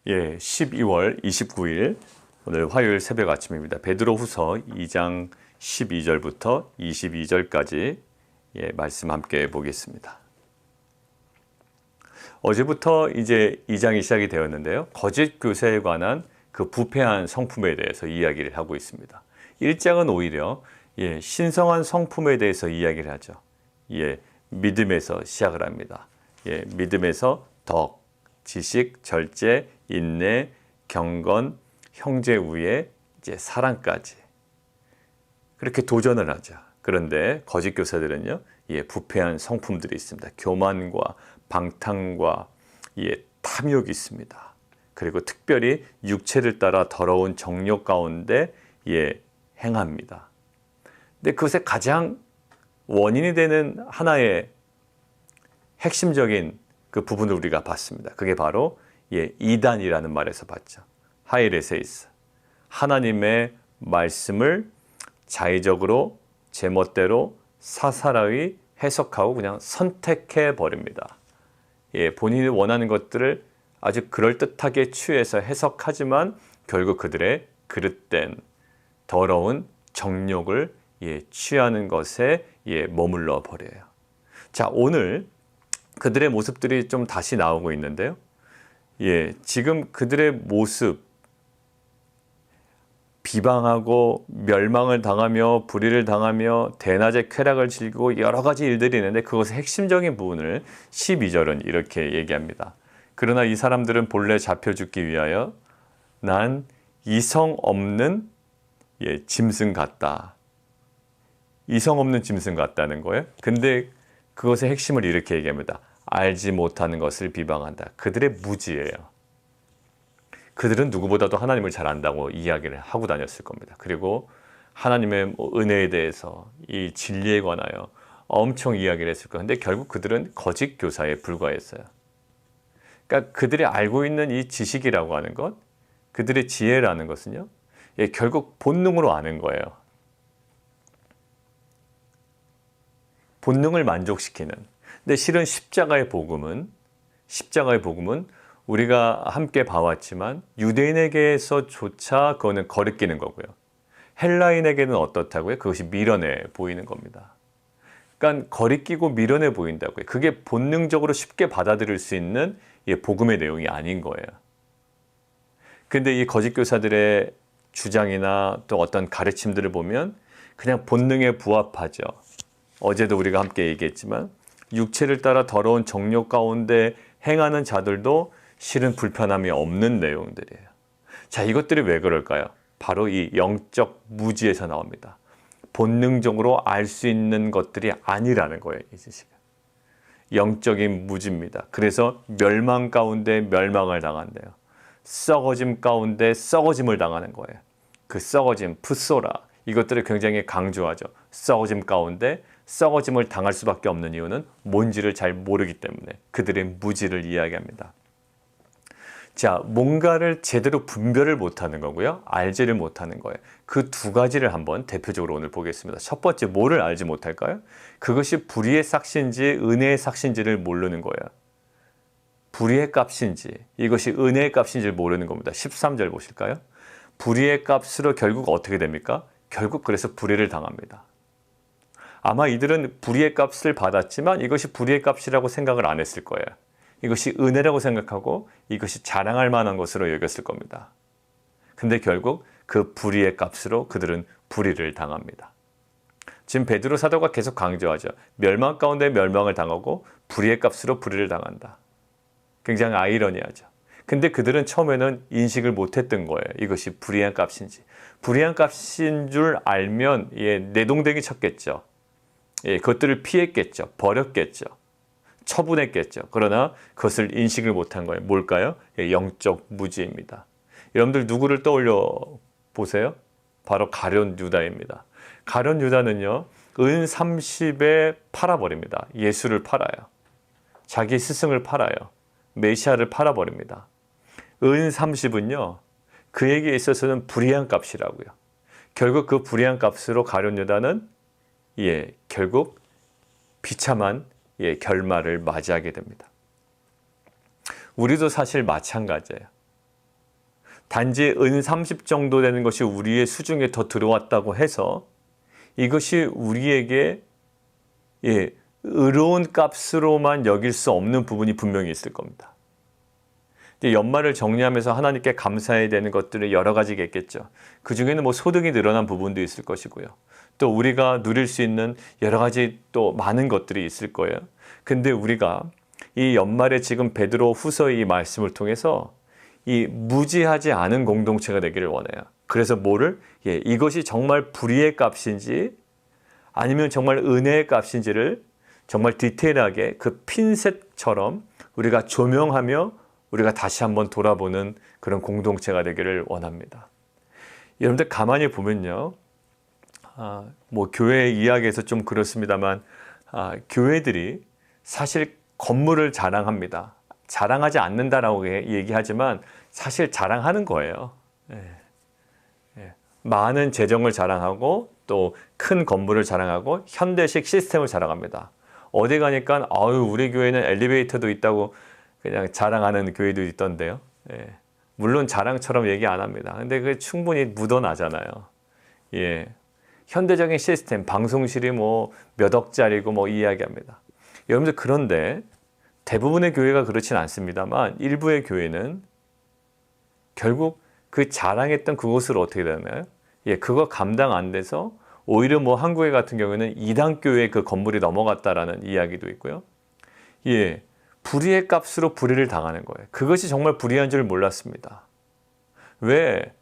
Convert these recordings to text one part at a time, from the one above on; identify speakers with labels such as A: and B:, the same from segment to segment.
A: 예, 12월 29일 오늘 화요일 새벽 아침입니다. 베드로후서 2장 12절부터 22절까지 말씀 함께 보겠습니다. 어제부터 이제 2장이 시작이 되었는데요. 거짓 교사에 관한 그 부패한 성품에 대해서 이야기를 하고 있습니다. 1장은 오히려 신성한 성품에 대해서 이야기를 하죠. 믿음에서 시작을 합니다. 믿음에서 덕, 지식, 절제, 인내, 경건, 형제 우애, 이제 사랑까지 그렇게 도전을 하죠. 그런데 거짓 교사들은요, 부패한 성품들이 있습니다. 교만과 방탕과 탐욕이 있습니다. 그리고 특별히 육체를 따라 더러운 정욕 가운데 행합니다. 근데 그것의 가장 원인이 되는 하나의 핵심적인 그 부분을 우리가 봤습니다. 그게 바로 이단이라는 말에서 봤죠. 하이레세이스, 하나님의 말씀을 자의적으로 제멋대로 사사라이 해석하고 그냥 선택해 버립니다. 본인이 원하는 것들을 아주 그럴듯하게 취해서 해석하지만 결국 그들의 그릇된 더러운 정욕을 취하는 것에 머물러 버려요. 자, 오늘 그들의 모습들이 좀 다시 나오고 있는데요. 지금 그들의 모습, 비방하고 멸망을 당하며 불의를 당하며 대낮에 쾌락을 즐기고 여러 가지 일들이 있는데 그것의 핵심적인 부분을 12절은 이렇게 얘기합니다. 그러나 이 사람들은 본래 잡혀 죽기 위하여 난 이성 없는 짐승 같다. 이성 없는 짐승 같다는 거예요. 근데 그것의 핵심을 이렇게 얘기합니다. 알지 못하는 것을 비방한다. 그들의 무지예요. 그들은 누구보다도 하나님을 잘 안다고 이야기를 하고 다녔을 겁니다. 그리고 하나님의 은혜에 대해서 이 진리에 관하여 엄청 이야기를 했을 거예요. 근데 결국 그들은 거짓 교사에 불과했어요. 그러니까 그들이 알고 있는 이 지식이라고 하는 것, 그들의 지혜라는 것은요, 결국 본능으로 아는 거예요. 본능을 만족시키는. 근데 실은 십자가의 복음은 우리가 함께 봐왔지만 유대인에게서조차 그거는 거리끼는 거고요. 헬라인에게는 어떻다고요? 그것이 미련해 보이는 겁니다. 그러니까 거리끼고 미련해 보인다고요. 그게 본능적으로 쉽게 받아들일 수 있는 복음의 내용이 아닌 거예요. 근데 이 거짓 교사들의 주장이나 또 어떤 가르침들을 보면 그냥 본능에 부합하죠. 어제도 우리가 함께 얘기했지만 육체를 따라 더러운 정욕 가운데 행하는 자들도 실은 불편함이 없는 내용들이에요. 자, 이것들이 왜 그럴까요? 바로 이 영적 무지에서 나옵니다. 본능적으로 알 수 있는 것들이 아니라는 거예요. 이 지식은. 영적인 무지입니다. 그래서 멸망 가운데 멸망을 당한대요. 썩어짐 가운데 썩어짐을 당하는 거예요. 그 썩어짐, 푸소라, 이것들을 굉장히 강조하죠. 썩어짐 가운데 썩어짐을 당할 수밖에 없는 이유는 뭔지를 잘 모르기 때문에 그들의 무지를 이야기합니다. 자, 뭔가를 제대로 분별을 못하는 거고요. 알지를 못하는 거예요. 그 두 가지를 한번 대표적으로 오늘 보겠습니다. 첫 번째, 뭐를 알지 못할까요? 그것이 불의의 삭신지 은혜의 삭신지를 모르는 거예요. 불의의 값인지 이것이 은혜의 값인지를 모르는 겁니다. 13절 보실까요? 불의의 값으로 결국 어떻게 됩니까? 결국 그래서 불의를 당합니다. 아마 이들은 불의의 값을 받았지만 이것이 불의의 값이라고 생각을 안 했을 거예요. 이것이 은혜라고 생각하고 이것이 자랑할 만한 것으로 여겼을 겁니다. 근데 결국 그 불의의 값으로 그들은 불의를 당합니다. 지금 베드로 사도가 계속 강조하죠. 멸망 가운데 멸망을 당하고 불의의 값으로 불의를 당한다. 굉장히 아이러니하죠. 근데 그들은 처음에는 인식을 못했던 거예요. 이것이 불의한 값인지. 불의한 값인 줄 알면 내동댕이 쳤겠죠. 그것들을 피했겠죠. 버렸겠죠. 처분했겠죠. 그러나 그것을 인식을 못한 거예요. 뭘까요? 영적 무지입니다. 여러분들 누구를 떠올려 보세요? 바로 가룟 유다입니다. 가룟 유다는요, 은 30에 팔아버립니다. 예수를 팔아요. 자기 스승을 팔아요. 메시아를 팔아버립니다. 은 30은요, 그에게 있어서는 불의한 값이라고요. 결국 그 불의한 값으로 가룟 유다는 결국 비참한 결말을 맞이하게 됩니다. 우리도 사실 마찬가지예요. 단지 은 30 정도 되는 것이 우리의 수중에 더 들어왔다고 해서 이것이 우리에게 의로운 값으로만 여길 수 없는 부분이 분명히 있을 겁니다. 연말을 정리하면서 하나님께 감사해야 되는 것들이 여러 가지가 있겠죠. 그 중에는 뭐 소득이 늘어난 부분도 있을 것이고요. 또 우리가 누릴 수 있는 여러 가지 또 많은 것들이 있을 거예요. 근데 우리가 이 연말에 지금 베드로 후서의 이 말씀을 통해서 이 무지하지 않은 공동체가 되기를 원해요. 그래서 뭐를? 이것이 정말 불의의 값인지 아니면 정말 은혜의 값인지를 정말 디테일하게 그 핀셋처럼 우리가 조명하며 우리가 다시 한번 돌아보는 그런 공동체가 되기를 원합니다. 여러분들 가만히 보면요. 뭐 교회 이야기에서 좀 그렇습니다만 교회들이 사실 건물을 자랑합니다. 자랑하지 않는다라고 얘기하지만 사실 자랑하는 거예요. 많은 재정을 자랑하고 또 큰 건물을 자랑하고 현대식 시스템을 자랑합니다. 어디 가니까 우리 교회는 엘리베이터도 있다고 그냥 자랑하는 교회도 있던데요. 물론 자랑처럼 얘기 안 합니다. 근데 그게 충분히 묻어나잖아요. 현대적인 시스템, 방송실이 뭐 몇 억짜리고 뭐 이야기합니다. 여러분들 그런데 대부분의 교회가 그렇진 않습니다만 일부의 교회는 결국 그 자랑했던 그곳을 어떻게 되나요? 그거 감당 안 돼서 오히려 뭐 한국에 같은 경우에는 이단 교회의 그 건물이 넘어갔다라는 이야기도 있고요. 불의의 값으로 불의를 당하는 거예요. 그것이 정말 불의한 줄 몰랐습니다. 왜?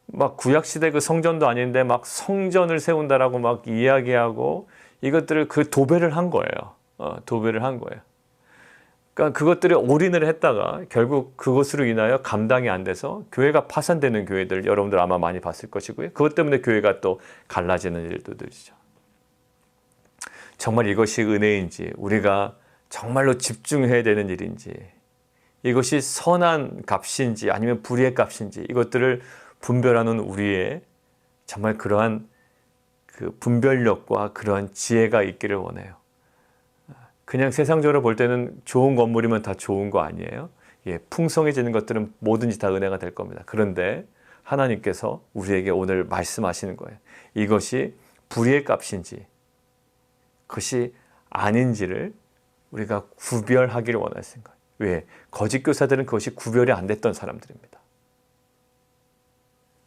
A: 막 구약시대 그 성전도 아닌데 막 성전을 세운다라고 막 이야기하고 이것들을 그 도배를 한 거예요. 도배를 한 거예요. 그러니까 그것들을 올인을 했다가 결국 그것으로 인하여 감당이 안 돼서 교회가 파산되는 교회들 여러분들 아마 많이 봤을 것이고요. 그것 때문에 교회가 또 갈라지는 일들이죠. 정말 이것이 은혜인지 우리가 정말로 집중해야 되는 일인지 이것이 선한 값인지 아니면 불의의 값인지 이것들을 분별하는 우리의 정말 그러한 그 분별력과 그러한 지혜가 있기를 원해요. 그냥 세상적으로 볼 때는 좋은 건물이면 다 좋은 거 아니에요? 풍성해지는 것들은 뭐든지 다 은혜가 될 겁니다. 그런데 하나님께서 우리에게 오늘 말씀하시는 거예요. 이것이 불의의 값인지 그것이 아닌지를 우리가 구별하기를 원하시는 거예요. 왜? 거짓 교사들은 그것이 구별이 안 됐던 사람들입니다.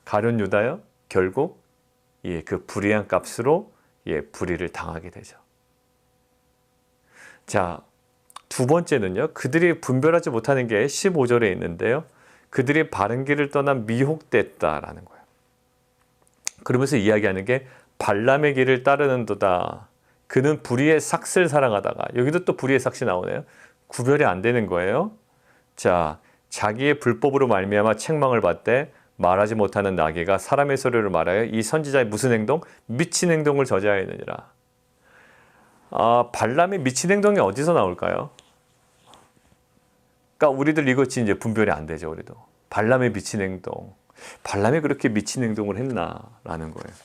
A: 가룟 유다요 결국 그 불의한 값으로 불의를 당하게 되죠. 자, 두 번째는요. 그들이 분별하지 못하는 게 15절에 있는데요. 그들이 바른 길을 떠나 미혹됐다라는 거예요. 그러면서 이야기하는 게 발람의 길을 따르는도다. 그는 불의의 삭슬 사랑하다가 여기도 또 불의의 삭시 나오네요. 구별이 안 되는 거예요. 자, 자기의 불법으로 말미암아 책망을 받되 말하지 못하는 나귀가 사람의 소리를 말하여 이 선지자의 무슨 행동? 미친 행동을 저지하였느니라. 발람의 미친 행동이 어디서 나올까요? 그러니까 우리들 이것이 이제 분별이 안 되죠, 우리도. 발람의 미친 행동. 발람이 그렇게 미친 행동을 했나라는 거예요.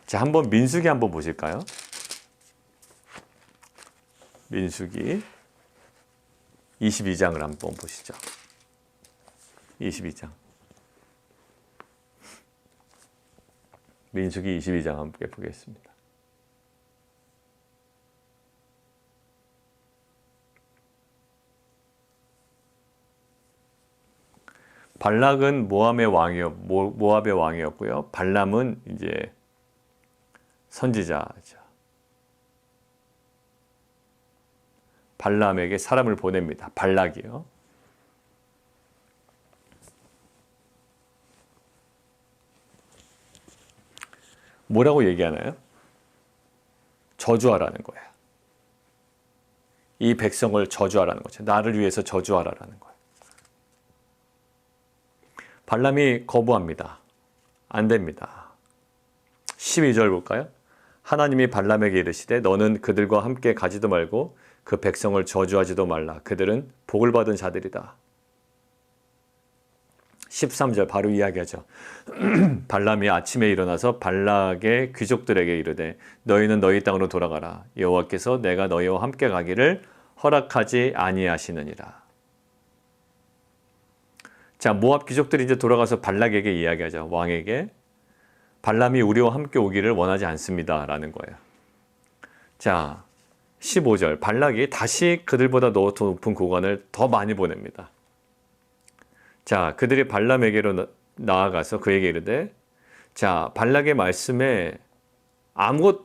A: 자, 한번 민수기 한번 보실까요? 민수기 22장을 한번 보시죠. 22장. 민수기 22장 함께 보겠습니다. 발락은 모압의 왕이었고요. 발람은 이제 선지자죠. 발람에게 사람을 보냅니다. 발락이요. 뭐라고 얘기하나요? 저주하라는 거예요. 이 백성을 저주하라는 거죠. 나를 위해서 저주하라는 거예요. 발람이 거부합니다. 안 됩니다. 12절 볼까요? 하나님이 발람에게 이르시되 너는 그들과 함께 가지도 말고 그 백성을 저주하지도 말라. 그들은 복을 받은 자들이다. 13절 바로 이야기하죠. 발람이 아침에 일어나서 발락의 귀족들에게 이르되 너희는 너희 땅으로 돌아가라. 여호와께서 내가 너희와 함께 가기를 허락하지 아니하시느니라. 자, 모압 귀족들이 이제 돌아가서 발락에게 이야기하죠. 왕에게. 발람이 우리와 함께 오기를 원하지 않습니다. 라는 거예요. 자, 15절. 발락이 다시 그들보다 더 높은 고관을 더 많이 보냅니다. 자, 그들이 발람에게로 나아가서 그에게 이르되, 자, 발락의 말씀에 아무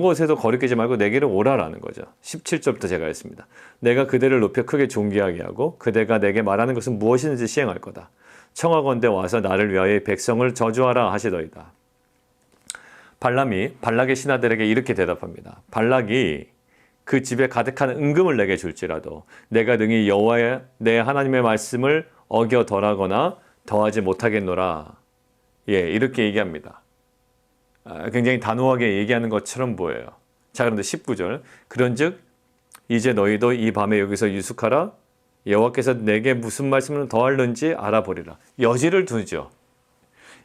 A: 곳에도 거리끼지 말고 내게로 오라라는 거죠. 17절부터 제가 했습니다. 내가 그대를 높여 크게 존귀하게 하고 그대가 내게 말하는 것은 무엇이든지 시행할 거다. 청하건대 와서 나를 위하여 백성을 저주하라 하시더이다. 발람이 발락의 신하들에게 이렇게 대답합니다. 발락이 그 집에 가득한 은금을 내게 줄지라도 내가 능히 여호와의 내 하나님의 말씀을 어겨 덜하거나 더하지 못하겠노라. 예, 이렇게 얘기합니다. 굉장히 단호하게 얘기하는 것처럼 보여요. 자, 그런데 19절. 그런즉 이제 너희도 이 밤에 여기서 유숙하라. 여호와께서 내게 무슨 말씀을 더할는지 알아보리라. 여지를 두죠.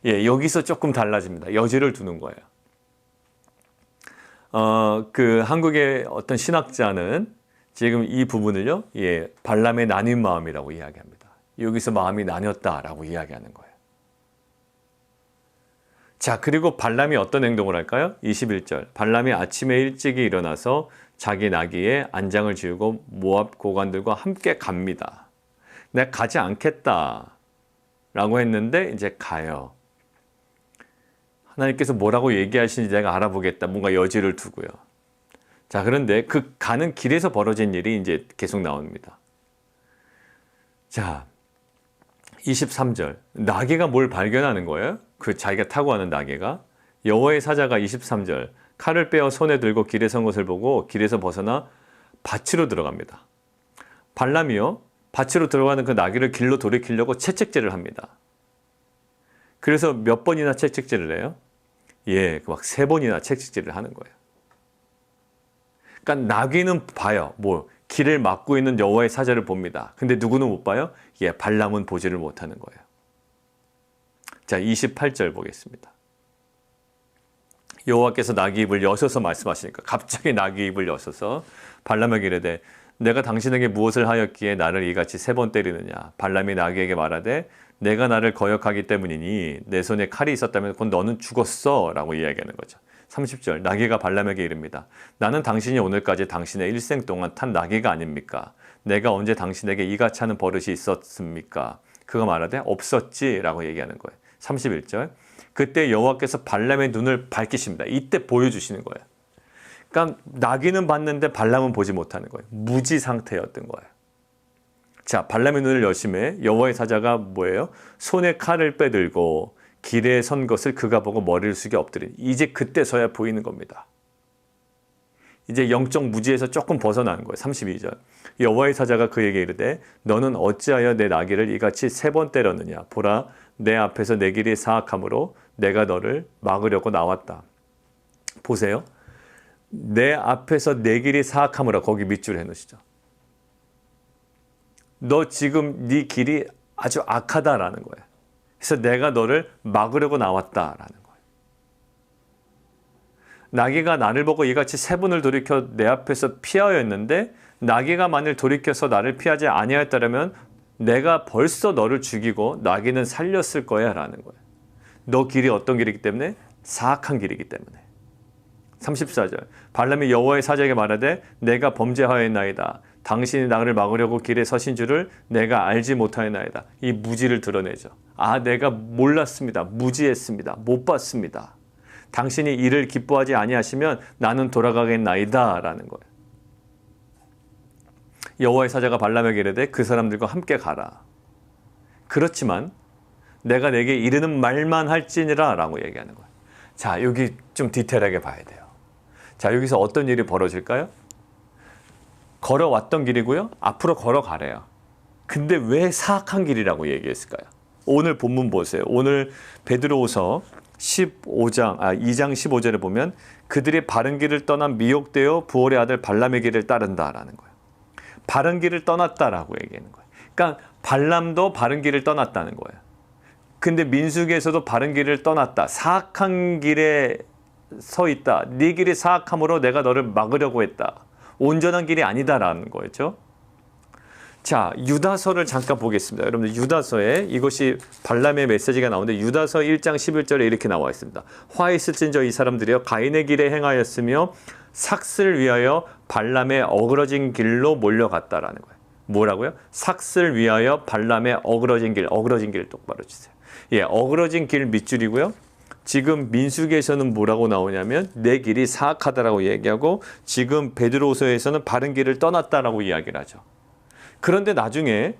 A: 예, 여기서 조금 달라집니다. 여지를 두는 거예요. 그 한국의 어떤 신학자는 지금 이 부분을요, 예, 발람의 나뉜 마음이라고 이야기합니다. 여기서 마음이 나뉘었다라고 이야기하는 거예요. 자, 그리고 발람이 어떤 행동을 할까요? 21절. 발람이 아침에 일찍이 일어나서 자기 나귀에 안장을 지우고 모압 고관들과 함께 갑니다. 내가 가지 않겠다 라고 했는데 이제 가요. 하나님께서 뭐라고 얘기하시는지 내가 알아보겠다. 뭔가 여지를 두고요. 자, 그런데 그 가는 길에서 벌어진 일이 이제 계속 나옵니다. 자, 23절. 나귀가 뭘 발견하는 거예요? 그 자기가 타고 가는 나귀가. 여호와의 사자가 23절. 칼을 빼어 손에 들고 길에 선 것을 보고 길에서 벗어나 밭으로 들어갑니다. 발람이요, 밭으로 들어가는 그 나귀를 길로 돌이키려고 채찍질을 합니다. 그래서 몇 번이나 채찍질을 해요? 예, 막 3번이나 채찍질을 하는 거예요. 그러니까 나귀는 봐요. 뭐 길을 막고 있는 여호와의 사자를 봅니다. 근데 누구는 못 봐요? 예, 발람은 보지를 못하는 거예요. 자, 28절 보겠습니다. 여호와께서 나귀 입을 여셔서 말씀하시니까 갑자기 나귀 입을 여셔서 발람에게 이르되 내가 당신에게 무엇을 하였기에 나를 이같이 3번 때리느냐. 발람이 나귀에게 말하되 내가 나를 거역하기 때문이니 내 손에 칼이 있었다면 그건 너는 죽었어 라고 이야기하는 거죠. 30절. 나귀가 발람에게 이릅니다. 나는 당신이 오늘까지 당신의 일생 동안 탄 나귀가 아닙니까? 내가 언제 당신에게 이같이 하는 버릇이 있었습니까? 그가 말하되 없었지 라고 얘기하는 거예요. 31절. 그때 여호와께서 발람의 눈을 밝히십니다. 이때 보여주시는 거예요. 그러니까 나귀는 봤는데 발람은 보지 못하는 거예요. 무지 상태였던 거예요. 자, 발람의 눈을 여심해 여호와의 사자가 뭐예요? 손에 칼을 빼들고 길에 선 것을 그가 보고 머리를 숙여 엎드린. 이제 그때서야 보이는 겁니다. 이제 영적 무지에서 조금 벗어나는 거예요. 32절. 여호와의 사자가 그에게 이르되 너는 어찌하여 내 나귀를 이같이 3번 때렸느냐. 보라, 내 앞에서 내 길이 사악함으로 내가 너를 막으려고 나왔다. 보세요. 내 앞에서 내 길이 사악함으로 거기 밑줄 해놓으시죠. 너 지금 네 길이 아주 악하다라는 거예요. 그래서 내가 너를 막으려고 나왔다라는 거예요. 나귀가 나를 보고 이같이 3번을 돌이켜 내 앞에서 피하여 했는데 나귀가 만일 돌이켜서 나를 피하지 아니하였다면 내가 벌써 너를 죽이고 나귀는 살렸을 거야 라는 거예요. 너 길이 어떤 길이기 때문에? 사악한 길이기 때문에. 34절. 발람이 여호와의 사자에게 말하되 내가 범죄하였나이다. 당신이 나를 막으려고 길에 서신 줄을 내가 알지 못하였나이다. 이 무지를 드러내죠. 아, 내가 몰랐습니다. 무지했습니다. 못 봤습니다. 당신이 이를 기뻐하지 아니하시면 나는 돌아가겠나이다 라는 거예요. 여호와의 사자가 발람에게 이르되 그 사람들과 함께 가라. 그렇지만 내가 내게 이르는 말만 할지니라 라고 얘기하는 거예요. 자, 여기 좀 디테일하게 봐야 돼요. 자, 여기서 어떤 일이 벌어질까요? 걸어왔던 길이고요. 앞으로 걸어가래요. 근데 왜 사악한 길이라고 얘기했을까요? 오늘 본문 보세요. 오늘 베드로후서 2장 15절에 보면 그들이 바른 길을 떠나 미혹되어 부올의 아들 발람의 길을 따른다라는 거예요. 바른 길을 떠났다라고 얘기하는 거예요. 그러니까 발람도 바른 길을 떠났다는 거예요. 근데 민수기에서도 바른 길을 떠났다. 사악한 길에 서 있다. 네 길이 사악함으로 내가 너를 막으려고 했다. 온전한 길이 아니다라는 거였죠. 자, 유다서를 잠깐 보겠습니다. 여러분들 유다서에 이것이 발람의 메시지가 나오는데 유다서 1장 11절에 이렇게 나와 있습니다. 화 있을진저 이 사람들이여 가인의 길에 행하였으며 삭슬 위하여 발람의 어그러진 길로 몰려갔다라는 거예요. 뭐라고요? 삭슬 위하여 발람의 어그러진 길 똑바로 주세요. 예, 어그러진 길 밑줄이고요. 지금 민수기에서는 뭐라고 나오냐면 내 길이 사악하다라고 얘기하고 지금 베드로서에서는 바른 길을 떠났다라고 이야기를 하죠. 그런데 나중에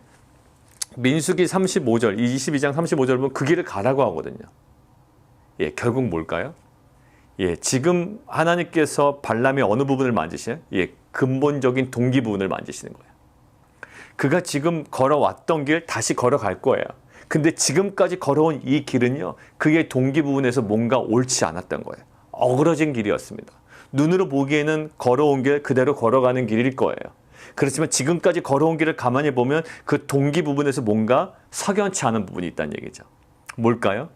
A: 민수기 35절, 22장 35절 보면 그 길을 가라고 하거든요. 예, 결국 뭘까요? 예, 지금 하나님께서 발람의 어느 부분을 만지시나요? 예, 근본적인 동기 부분을 만지시는 거예요. 그가 지금 걸어왔던 길 다시 걸어갈 거예요. 근데 지금까지 걸어온 이 길은요, 그의 동기 부분에서 뭔가 옳지 않았던 거예요. 어그러진 길이었습니다. 눈으로 보기에는 걸어온 길 그대로 걸어가는 길일 거예요. 그렇지만 지금까지 걸어온 길을 가만히 보면 그 동기 부분에서 뭔가 석연치 않은 부분이 있다는 얘기죠. 뭘까요?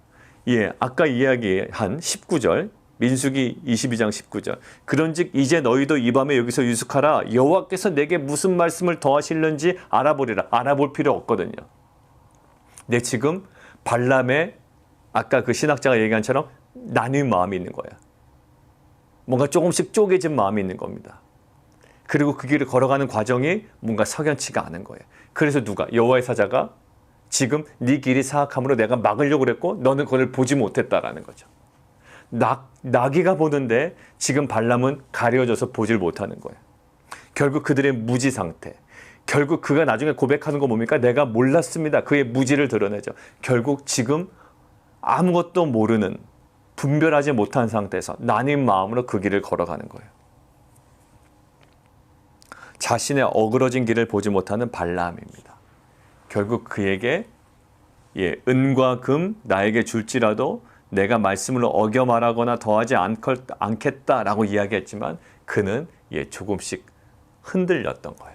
A: 예, 아까 이야기한 19절, 민수기 22장 19절. 그런즉 이제 너희도 이 밤에 여기서 유숙하라. 여호와께서 내게 무슨 말씀을 더하실는지 알아보리라. 알아볼 필요 없거든요. 근데 지금 발람의 아까 그 신학자가 얘기한 처럼 나뉜 마음이 있는 거예요. 뭔가 조금씩 쪼개진 마음이 있는 겁니다. 그리고 그 길을 걸어가는 과정이 뭔가 석연치가 않은 거예요. 그래서 누가? 여호와의 사자가 지금 네 길이 사악함으로 내가 막으려고 그랬고 너는 그걸 보지 못했다라는 거죠. 나귀가 보는데 지금 발람은 가려져서 보질 못하는 거예요. 결국 그들의 무지 상태. 결국 그가 나중에 고백하는 거 뭡니까? 내가 몰랐습니다. 그의 무지를 드러내죠. 결국 지금 아무것도 모르는 분별하지 못한 상태에서 나뉜 마음으로 그 길을 걸어가는 거예요. 자신의 어그러진 길을 보지 못하는 발람입니다. 결국 그에게 은과 금 나에게 줄지라도 내가 말씀을 어겨 말하거나 더하지 않겠다라고 이야기했지만 그는 조금씩 흔들렸던 거예요.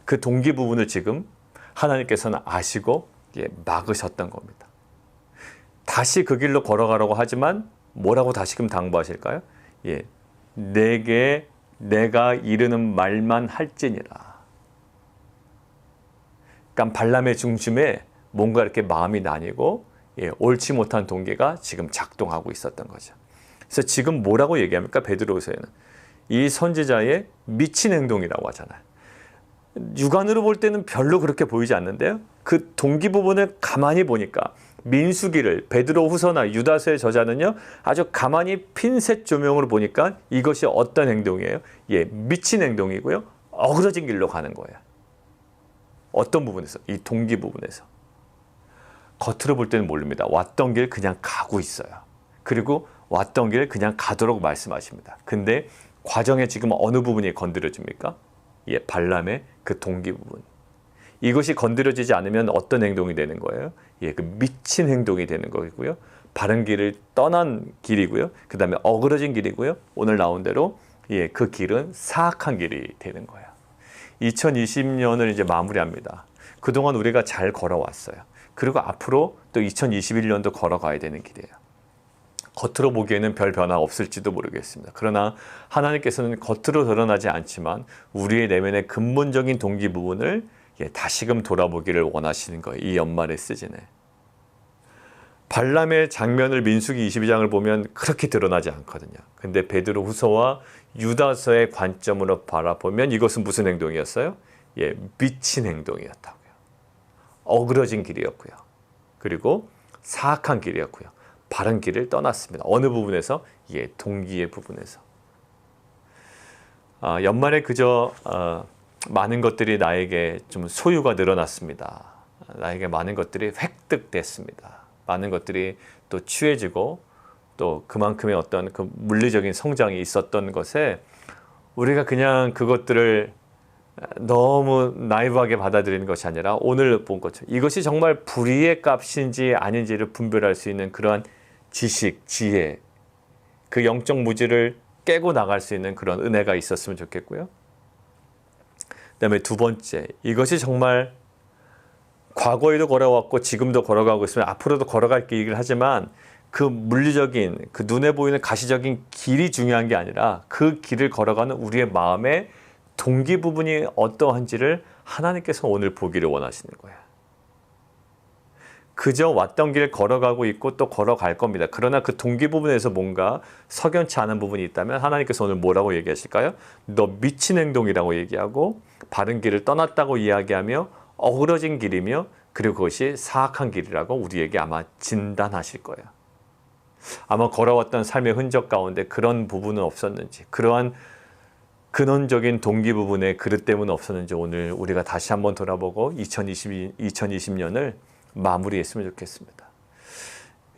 A: 그 동기 부분을 지금 하나님께서는 아시고 막으셨던 겁니다. 다시 그 길로 걸어가라고 하지만 뭐라고 다시금 당부하실까요? 내게 내가 이르는 말만 할지니라. 그러니까 발람의 중심에 뭔가 이렇게 마음이 나뉘고 옳지 못한 동기가 지금 작동하고 있었던 거죠. 그래서 지금 뭐라고 얘기합니까? 베드로서에는 이 선지자의 미친 행동이라고 하잖아요. 육안으로 볼 때는 별로 그렇게 보이지 않는데요. 그 동기 부분을 가만히 보니까 민수기를 베드로 후서나 유다서의 저자는요, 아주 가만히 핀셋 조명으로 보니까 이것이 어떤 행동이에요? 미친 행동이고요. 어그러진 길로 가는 거예요. 어떤 부분에서? 이 동기 부분에서. 겉으로 볼 때는 모릅니다. 왔던 길 그냥 가고 있어요. 그리고 왔던 길 그냥 가도록 말씀하십니다. 근데 과정에 지금 어느 부분이 건드려집니까? 발람의 그 동기 부분. 이것이 건드려지지 않으면 어떤 행동이 되는 거예요? 그 미친 행동이 되는 거고요. 바른 길을 떠난 길이고요. 그 다음에 어그러진 길이고요. 오늘 나온 대로 그 길은 사악한 길이 되는 거예요. 2020년을 이제 마무리합니다. 그동안 우리가 잘 걸어왔어요. 그리고 앞으로 또 2021년도 걸어가야 되는 길이에요. 겉으로 보기에는 별 변화 없을지도 모르겠습니다. 그러나 하나님께서는 겉으로 드러나지 않지만 우리의 내면의 근본적인 동기 부분을 다시금 돌아보기를 원하시는 거예요. 이 연말의 시즌에. 발람의 장면을 민수기 22장을 보면 그렇게 드러나지 않거든요. 근데 베드로 후서와 유다서의 관점으로 바라보면 이것은 무슨 행동이었어요? 미친 행동이었다고요. 어그러진 길이었고요. 그리고 사악한 길이었고요. 바른 길을 떠났습니다. 어느 부분에서? 동기의 부분에서. 연말에 그저 많은 것들이 나에게 좀 소유가 늘어났습니다. 나에게 많은 것들이 획득됐습니다. 많은 것들이 또 취해지고 또 그만큼의 어떤 그 물리적인 성장이 있었던 것에 우리가 그냥 그것들을 너무 나이브하게 받아들이는 것이 아니라 오늘 본 것처럼 이것이 정말 불의의 값인지 아닌지를 분별할 수 있는 그러한 지식, 지혜, 그 영적 무지를 깨고 나갈 수 있는 그런 은혜가 있었으면 좋겠고요. 그 다음에 두 번째, 이것이 정말 과거에도 걸어왔고 지금도 걸어가고 있으면 앞으로도 걸어갈 길이긴 하지만 그 물리적인, 그 눈에 보이는 가시적인 길이 중요한 게 아니라 그 길을 걸어가는 우리의 마음의 동기 부분이 어떠한지를 하나님께서 오늘 보기를 원하시는 거예요. 그저 왔던 길 걸어가고 있고 또 걸어갈 겁니다. 그러나 그 동기 부분에서 뭔가 석연치 않은 부분이 있다면 하나님께서 오늘 뭐라고 얘기하실까요? 너 미친 행동이라고 얘기하고 바른 길을 떠났다고 이야기하며 어그러진 길이며 그리고 그것이 사악한 길이라고 우리에게 아마 진단하실 거예요. 아마 걸어왔던 삶의 흔적 가운데 그런 부분은 없었는지, 그러한 근원적인 동기 부분에 그릇 때문은 없었는지 오늘 우리가 다시 한번 돌아보고 2020년을 마무리했으면 좋겠습니다.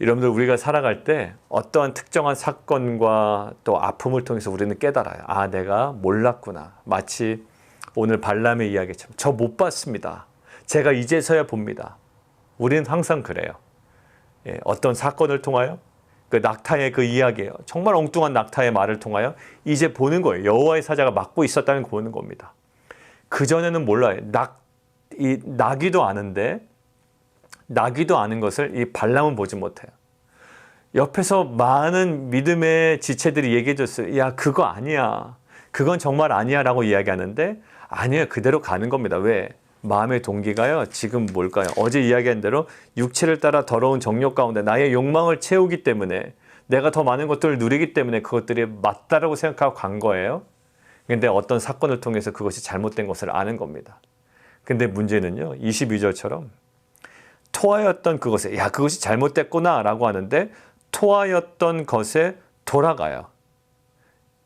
A: 여러분들, 우리가 살아갈 때 어떠한 특정한 사건과 또 아픔을 통해서 우리는 깨달아요. 아, 내가 몰랐구나. 마치 오늘 발람의 이야기처럼 저 못 봤습니다. 제가 이제서야 봅니다. 우리는 항상 그래요. 어떤 사건을 통하여 그 낙타의 그 이야기예요. 정말 엉뚱한 낙타의 말을 통하여 이제 보는 거예요. 여호와의 사자가 막고 있었다는 거 보는 겁니다. 그전에는 몰라요. 나기도 아는데 나기도 아는 것을 이 발람은 보지 못해요. 옆에서 많은 믿음의 지체들이 얘기해 줬어요. 야, 그거 아니야. 그건 정말 아니야 라고 이야기하는데 아니에요. 그대로 가는 겁니다. 왜? 마음의 동기가요. 지금 뭘까요? 어제 이야기한 대로 육체를 따라 더러운 정욕 가운데 나의 욕망을 채우기 때문에 내가 더 많은 것들을 누리기 때문에 그것들이 맞다라고 생각하고 간 거예요. 근데 어떤 사건을 통해서 그것이 잘못된 것을 아는 겁니다. 근데 문제는요. 22절처럼 토하였던 그것에 야, 그것이 잘못됐구나 라고 하는데 토하였던 것에 돌아가요.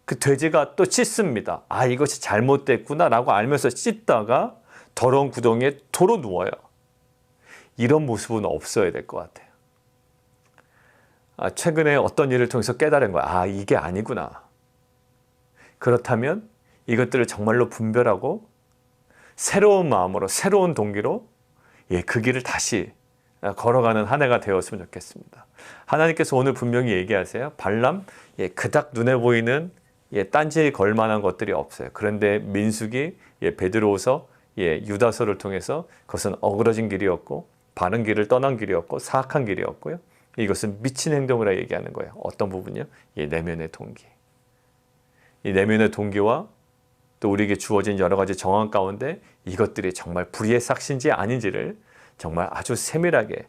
A: 그 돼지가 또 씻습니다. 아, 이것이 잘못됐구나 라고 알면서 씻다가 더러운 구덩이에 도로 누워요. 이런 모습은 없어야 될 것 같아요. 최근에 어떤 일을 통해서 깨달은 거야. 아, 이게 아니구나. 그렇다면 이것들을 정말로 분별하고 새로운 마음으로 새로운 동기로 그 길을 다시 걸어가는 한 해가 되었으면 좋겠습니다. 하나님께서 오늘 분명히 얘기하세요. 발람, 그닥 눈에 보이는 딴지에 걸 만한 것들이 없어요. 그런데 민수기, 베드로후서, 유다서를 통해서 그것은 어그러진 길이었고 바른 길을 떠난 길이었고 사악한 길이었고요. 이것은 미친 행동이라 얘기하는 거예요. 어떤 부분이요? 내면의 동기. 이 내면의 동기와 또 우리에게 주어진 여러 가지 정황 가운데 이것들이 정말 불의의 삭신지 아닌지를 정말 아주 세밀하게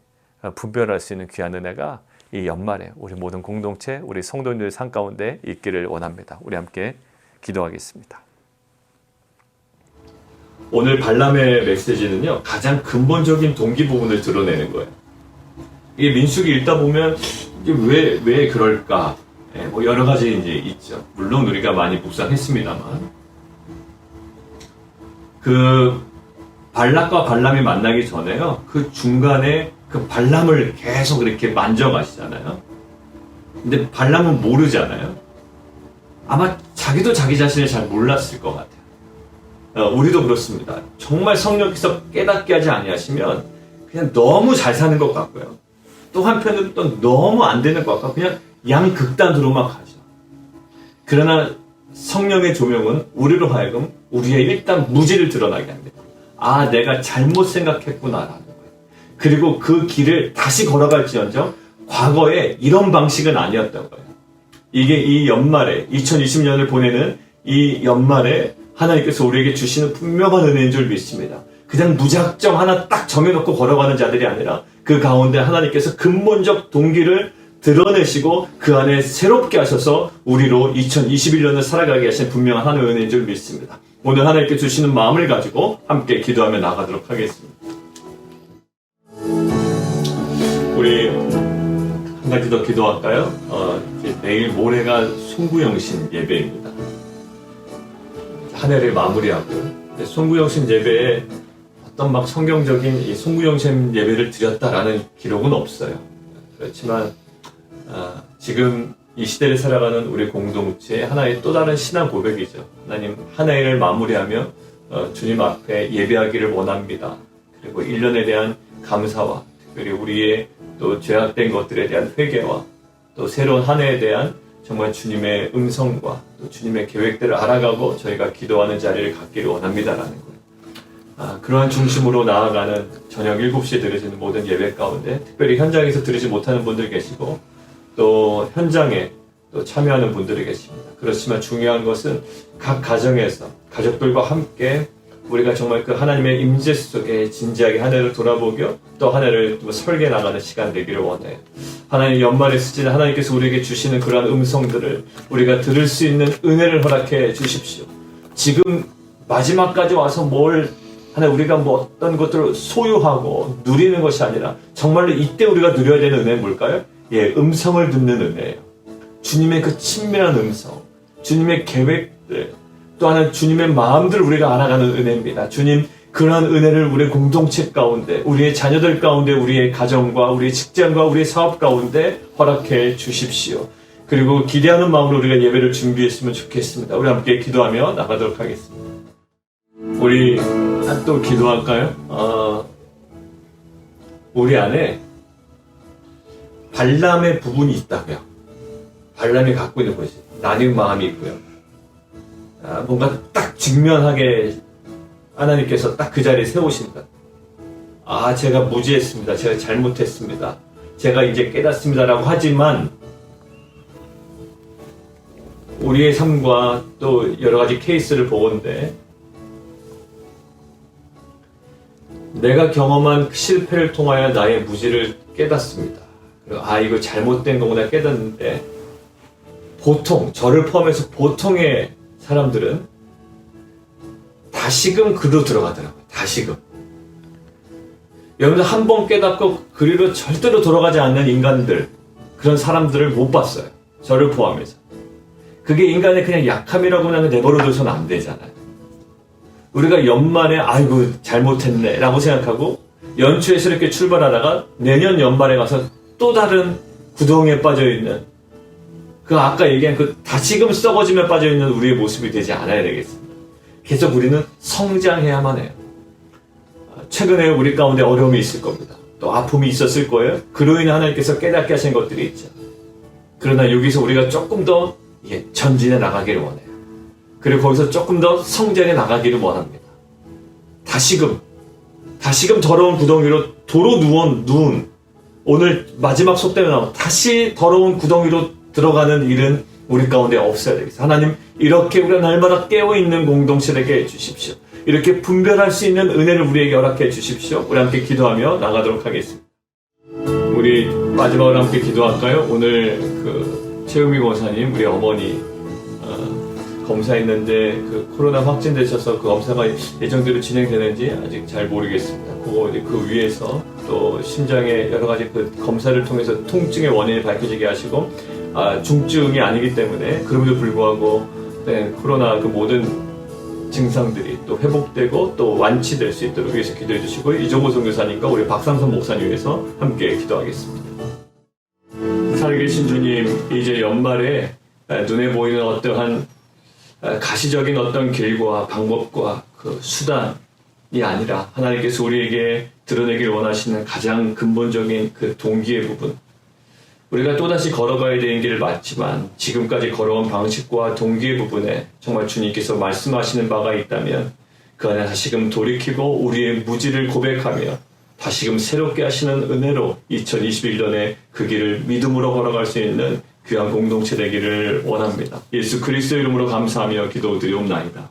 A: 분별할 수 있는 귀한 은혜가 이 연말에 우리 모든 공동체, 우리 성도님들 삶 가운데 있기를 원합니다. 우리 함께 기도하겠습니다. 오늘 발람의 메시지는요, 가장 근본적인 동기 부분을 드러내는 거예요. 이 민수기 읽다 보면 이게 왜 그럴까? 뭐 여러 가지 이제 있죠. 물론 우리가 많이 묵상했습니다만, 그 발락과 발람이 만나기 전에요, 그 중간에 그 발람을 계속 이렇게 만져가시잖아요. 근데 발람은 모르잖아요. 아마 자기도 자기 자신을 잘 몰랐을 것 같아요. 우리도 그렇습니다. 정말 성령께서 깨닫게 하지 아니하시면 그냥 너무 잘 사는 것 같고요. 또 한편으로 또 너무 안 되는 것 같고 그냥 양극단으로만 가죠. 그러나 성령의 조명은 우리로 하여금 우리의 일단 무지를 드러나게 합니다. 아, 내가 잘못 생각했구나라는 거예요. 그리고 그 길을 다시 걸어갈지언정 과거에 이런 방식은 아니었던 거예요. 이게 이 연말에 2020년을 보내는 이 연말에 하나님께서 우리에게 주시는 분명한 은혜인 줄 믿습니다. 그냥 무작정 하나 딱 정해놓고 걸어가는 자들이 아니라 그 가운데 하나님께서 근본적 동기를 드러내시고 그 안에 새롭게 하셔서 우리로 2021년을 살아가게 하신 분명한 하나님의 은혜인 줄 믿습니다. 오늘 하나님께 주시는 마음을 가지고 함께 기도하며 나가도록 하겠습니다. 우리 한 가지 더 기도할까요? 이제 내일 모레가 송구영신 예배입니다. 한 해를 마무리하고 송구영신 예배에 어떤 막 성경적인 이 송구영신 예배를 드렸다라는 기록은 없어요. 그렇지만 지금 이 시대를 살아가는 우리 공동체의 하나의 또 다른 신앙 고백이죠. 하나님, 한 해를 마무리하며 주님 앞에 예배하기를 원합니다. 그리고 1년에 대한 감사와 특별히 우리의 또 죄악된 것들에 대한 회개와 또 새로운 한 해에 대한 정말 주님의 음성과 또 주님의 계획들을 알아가고 저희가 기도하는 자리를 갖기를 원합니다라는 거예요. 그러한 중심으로 나아가는 저녁 7시에 드려지는 모든 예배 가운데 특별히 현장에서 드리지 못하는 분들 계시고 또 현장에 또 참여하는 분들이 계십니다. 그렇지만 중요한 것은 각 가정에서 가족들과 함께 우리가 정말 그 하나님의 임재 속에 진지하게 한 해를 돌아보며 또 한 해를 설계 나가는 시간 되기를 원해요. 하나님 연말에 쓰시는 하나님께서 우리에게 주시는 그러한 음성들을 우리가 들을 수 있는 은혜를 허락해 주십시오. 지금 마지막까지 와서 하나님 우리가 어떤 것들을 소유하고 누리는 것이 아니라 정말로 이때 우리가 누려야 되는 은혜는 뭘까요? 음성을 듣는 은혜예요. 주님의 그 친밀한 음성, 주님의 계획들, 또 하나는 주님의 마음들을 우리가 알아가는 은혜입니다. 주님, 그러한 은혜를 우리의 공동체 가운데, 우리의 자녀들 가운데, 우리의 가정과 우리의 직장과 우리의 사업 가운데 허락해 주십시오. 그리고 기대하는 마음으로 우리가 예배를 준비했으면 좋겠습니다. 우리 함께 기도하며 나가도록 하겠습니다. 우리 또 기도할까요? 우리 안에 발람의 부분이 있다고요. 발람이 갖고 있는 것이 나뉘은 마음이 있고요. 뭔가 딱 직면하게 하나님께서 딱 그 자리에 세우신다. 제가 무지했습니다. 제가 잘못했습니다. 제가 이제 깨닫습니다라고 하지만 우리의 삶과 또 여러 가지 케이스를 보건대 내가 경험한 실패를 통하여 나의 무지를 깨닫습니다. 그리고 이거 잘못된 거구나 깨닫는데 보통 저를 포함해서 보통의 사람들은 다시금 그로 들어가더라고요. 다시금. 여러분들 한 번 깨닫고 그리로 절대로 돌아가지 않는 인간들, 그런 사람들을 못 봤어요. 저를 포함해서. 그게 인간의 그냥 약함이라고 그냥 내버려둬서는 안 되잖아요. 우리가 연말에 아이고 잘못했네 라고 생각하고 연초에서 이렇게 출발하다가 내년 연말에 가서 또 다른 구덩이에 빠져있는 아까 얘기한 다시금 썩어지며 빠져있는 우리의 모습이 되지 않아야 되겠습니다. 계속 우리는 성장해야만 해요. 최근에 우리 가운데 어려움이 있을 겁니다. 또 아픔이 있었을 거예요. 그로 인해 하나님께서 깨닫게 하신 것들이 있죠. 그러나 여기서 우리가 조금 더 전진해 나가기를 원해요. 그리고 거기서 조금 더 성장해 나가기를 원합니다. 다시금 더러운 구덩이로 도로 누운 오늘 마지막 속담에 나온 다시 더러운 구덩이로 들어가는 일은 우리 가운데 없어야 되겠어요. 하나님 이렇게 우리가 날마다 깨어있는 공동체에게 해주십시오. 이렇게 분별할 수 있는 은혜를 우리에게 허락해 주십시오. 우리 함께 기도하며 나가도록 하겠습니다. 우리 마지막으로 함께 기도할까요? 오늘 최우미 권사님 우리 어머니 검사했는데 코로나 확진되셔서 검사가 예정대로 진행되는지 아직 잘 모르겠습니다. 그 위에서 또 심장의 여러 가지 검사를 통해서 통증의 원인이 밝혀지게 하시고 중증이 아니기 때문에 그럼에도 불구하고 코로나 모든 증상들이 또 회복되고 또 완치될 수 있도록 위해서 기도해 주시고 이종호 선교사님과 우리 박상선 목사님 위해서 함께 기도하겠습니다. 살아계신 주님, 이제 연말에 눈에 보이는 어떠한 가시적인 어떤 길과 방법과 수단이 아니라 하나님께서 우리에게 드러내길 원하시는 가장 근본적인 동기의 부분, 우리가 또다시 걸어가야 되는 길을 맞지만 지금까지 걸어온 방식과 동기의 부분에 정말 주님께서 말씀하시는 바가 있다면 그 안에 다시금 돌이키고 우리의 무지를 고백하며 다시금 새롭게 하시는 은혜로 2021년에 그 길을 믿음으로 걸어갈 수 있는 귀한 공동체 되기를 원합니다. 예수 그리스도 이름으로 감사하며 기도드리옵나이다.